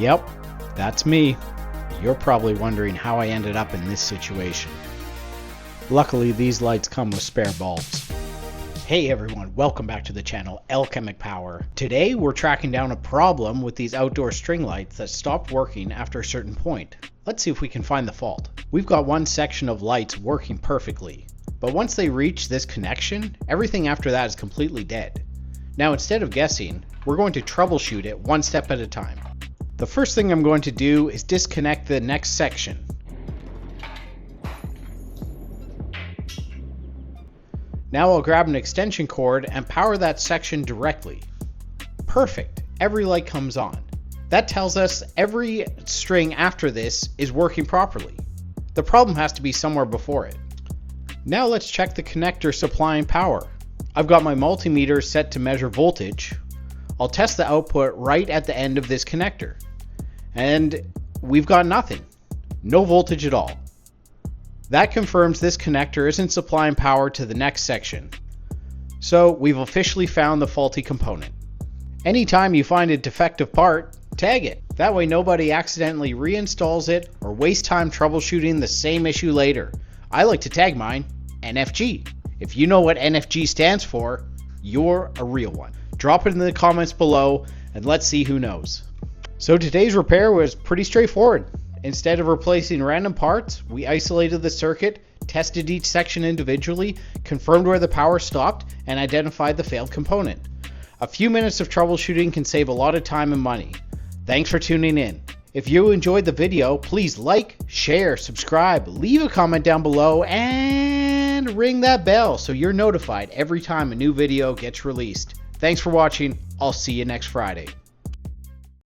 Yep, that's me. You're probably wondering how I ended up in this situation. Luckily, these lights come with spare bulbs. Hey everyone, welcome back to the channel, Alchemic Power. Today we're tracking down a problem with these outdoor string lights that stopped working after a certain point. Let's see if we can find the fault. We've got one section of lights working perfectly, but once they reach this connection, everything after that is completely dead. Now instead of guessing, we're going to troubleshoot it one step at a time. The first thing I'm going to do is disconnect the next section. Now I'll grab an extension cord and power that section directly. Perfect, every light comes on. That tells us every string after this is working properly. The problem has to be somewhere before it. Now let's check the connector supplying power. I've got my multimeter set to measure voltage. I'll test the output right at the end of this connector. And we've got nothing. No voltage at all. That confirms this connector isn't supplying power to the next section. So we've officially found the faulty component. Anytime you find a defective part, tag it. That way nobody accidentally reinstalls it or wastes time troubleshooting the same issue later. I like to tag mine NFG. If you know what NFG stands for, you're a real one. Drop it in the comments below and let's see who knows. So today's repair was pretty straightforward. Instead of replacing random parts, we isolated the circuit, tested each section individually, confirmed where the power stopped, and identified the failed component. A few minutes of troubleshooting can save a lot of time and money. Thanks for tuning in. If you enjoyed the video, please like, share, subscribe, leave a comment down below, and ring that bell so you're notified every time a new video gets released. Thanks for watching. I'll see you next Friday.